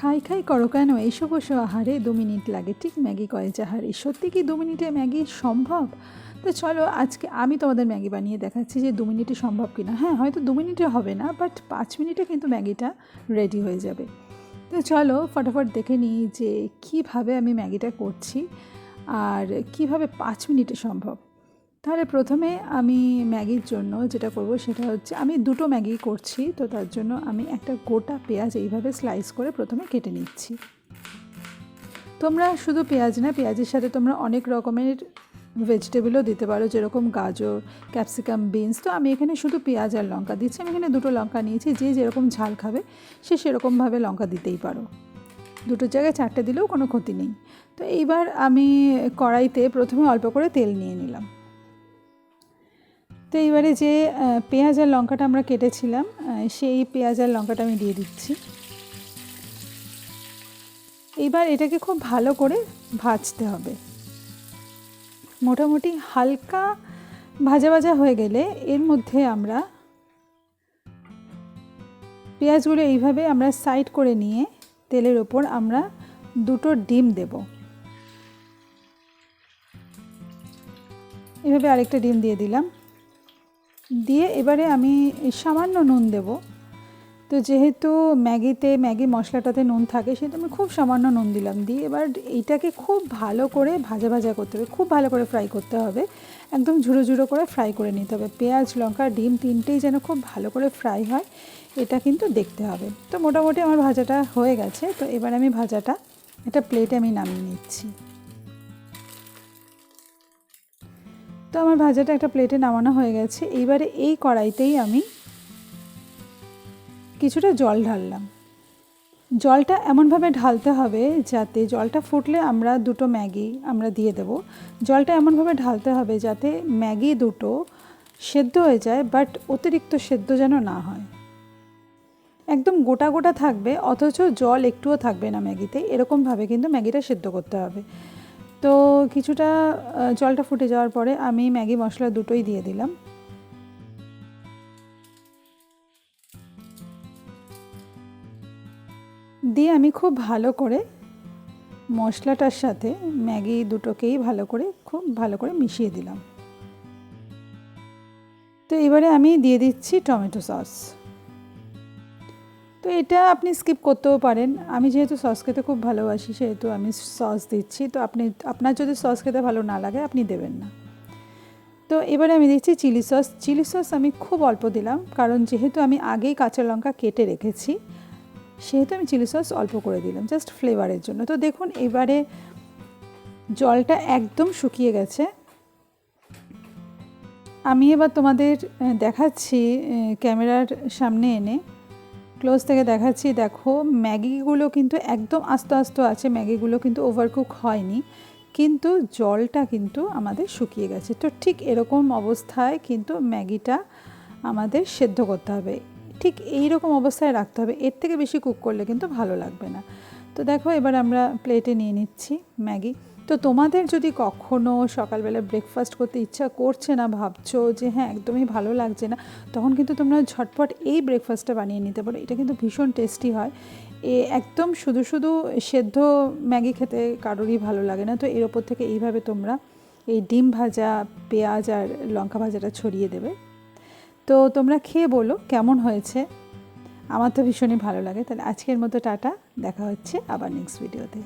খাই খাই করো কেন এসো বসো আহারে 2 মিনিট লাগে ঠিক ম্যাগি করে যাহারে। সত্যি কি 2 মিনিটে ম্যাগি সম্ভব? তো চলো আজকে আমি তোমাদের ম্যাগি বানিয়ে দেখাচ্ছি যে 2 মিনিটে সম্ভব কিনা। হ্যাঁ, হয়তো 2 মিনিটে হবে না, বাট 5 মিনিটে কিন্তু ম্যাগিটা রেডি হয়ে যাবে। তো চলো ফটাফট দেখে নিই যে কীভাবে আমি ম্যাগিটা করছি আর কিভাবে 5 মিনিটে সম্ভব। তাহলে প্রথমে আমি ম্যাগির জন্য যেটা করব সেটা হচ্ছে, আমি 2টো ম্যাগি করছি, তো তার জন্য আমি একটা গোটা পেঁয়াজ এইভাবে স্লাইস করে প্রথমে কেটে নিচ্ছি। তোমরা শুধু পেঁয়াজ না, পেঁয়াজের সাথে তোমরা অনেক রকমের ভেজিটেবলও দিতে পারো, যেরকম গাজর, ক্যাপসিকাম, বিনস। তো আমি এখানে শুধু পেঁয়াজ আর লঙ্কা দিচ্ছি। আমি এখানে 2টো লঙ্কা নিয়েছি, যে যেরকম ঝাল খাবে সে সেরকমভাবে লঙ্কা দিতেই পারো। 2টোর জায়গায় 4টে দিলেও কোনো ক্ষতি নেই। তো এইবার আমি কড়াইতে প্রথমে অল্প করে তেল নিয়ে নিলাম। তো এইবারে যে পেঁয়াজ আর লঙ্কাটা আমরা কেটেছিলাম সেই পেঁয়াজ আর লঙ্কাটা আমি দিয়ে দিচ্ছি। এইবার এটাকে খুব ভালো করে ভাজতে হবে। মোটামুটি হালকা ভাজা ভাজা হয়ে গেলে এর মধ্যে আমরা পেঁয়াজগুলো এইভাবে আমরা সাইড করে নিয়ে তেলের ওপর আমরা 2টো ডিম দেব। এভাবে আরেকটা ডিম দিয়ে দিলাম। দিয়ে এবারে আমি সামান্য নুন দেব। তো যেহেতু ম্যাগি মশলাটাতে নুন থাকে, সেহেতু আমি খুব সামান্য নুন দিলাম। দিয়ে এবার এইটাকে খুব ভালো করে ভাজা ভাজা করতে হবে, খুব ভালো করে ফ্রাই করতে হবে, একদম ঝুড়ো ঝুড়ো করে ফ্রাই করে নিতে হবে। পেঁয়াজ, লঙ্কা, ডিম তিনটেই যেন খুব ভালো করে ফ্রাই হয়, এটা কিন্তু দেখতে হবে। তো মোটামুটি আমার ভাজাটা হয়ে গেছে। তো এবার আমি ভাজাটা একটা প্লেটে আমি নামিয়ে নিচ্ছি। তো আমার ভাজাটা একটা প্লেটে নামানো হয়ে গেছে। এইবারে এই কড়াইতেই আমি কিছুটা জল ঢাললাম। জলটা এমনভাবে ঢালতে হবে যাতে জলটা ফুটলে আমরা 2টো ম্যাগি আমরা দিয়ে দেব। জলটা এমনভাবে ঢালতে হবে যাতে ম্যাগি 2টো সেদ্ধ হয়ে যায়, বাট অতিরিক্ত সেদ্ধ যেন না হয়। একদম গোটা গোটা থাকবে অথচ জল একটুও থাকবে না ম্যাগিতে, এরকমভাবে কিন্তু ম্যাগিটা সেদ্ধ করতে হবে। তো কিছুটা জলটা ফুটে যাওয়ার পরে আমি ম্যাগি মশলা 2টোই দিয়ে দিলাম। দিয়ে আমি খুব ভালো করে মশলাটার সাথে ম্যাগি 2টোকেই খুব ভালো করে মিশিয়ে দিলাম। তো এবারে আমি দিয়ে দিচ্ছি টমেটো সস। তো এটা আপনি স্কিপ করতেও পারেন। আমি যেহেতু সস খেতে খুব ভালোবাসি সেহেতু আমি সস দিচ্ছি। তো আপনার যদি সস খেতে ভালো না লাগে আপনি দেবেন না। তো এবারে আমি দিচ্ছি চিলি সস। চিলি সস আমি খুব অল্প দিলাম, কারণ যেহেতু আমি আগেই কাঁচা লঙ্কা কেটে রেখেছি সেহেতু আমি চিলি সস অল্প করে দিলাম, জাস্ট ফ্লেভারের জন্য। তো দেখুন এবারে জলটা একদম শুকিয়ে গেছে। আমি এবার তোমাদের দেখাচ্ছি ক্যামেরার সামনে এনে, ক্লোজ থেকে দেখাচ্ছি। দেখো ম্যাগিগুলো কিন্তু একদম আস্তে আস্তে আছে, ম্যাগিগুলো কিন্তু ওভারকুক হয়নি, কিন্তু জলটা কিন্তু আমাদের শুকিয়ে গেছে। তো ঠিক এরকম অবস্থায় কিন্তু ম্যাগিটা আমাদের সেদ্ধ করতে হবে, ঠিক এই রকম অবস্থায় রাখতে হবে। এর থেকে বেশি কুক করলে কিন্তু ভালো লাগবে না। তো দেখো এবার আমরা প্লেটে নিয়ে নিচ্ছি ম্যাগি। তো তোমাদের যদি কখনো সকালবেলা ব্রেকফাস্ট করতে ইচ্ছা করছে না, ভাবছো যে হ্যাঁ একদমই ভালো লাগছে না, তখন কিন্তু তোমরা ঝটপট এই ব্রেকফাস্টটা বানিয়ে নিতে পারো। এটা কিন্তু ভীষণ টেস্টি হয়। একদম শুধু শুধু সেদ্ধ ম্যাগি খেতে কারোরই ভালো লাগে না। তো এর ওপর থেকে এইভাবে তোমরা এই ডিম ভাজা, পেঁয়াজ আর লঙ্কা ভাজাটা ছড়িয়ে দেবে। তো তোমরা খেয়ে বলো কেমন হয়েছে। আমার তো ভীষণই ভালো লাগে। তাহলে আজকের মতো টাটা, দেখা হচ্ছে আবার নেক্সট ভিডিওতে।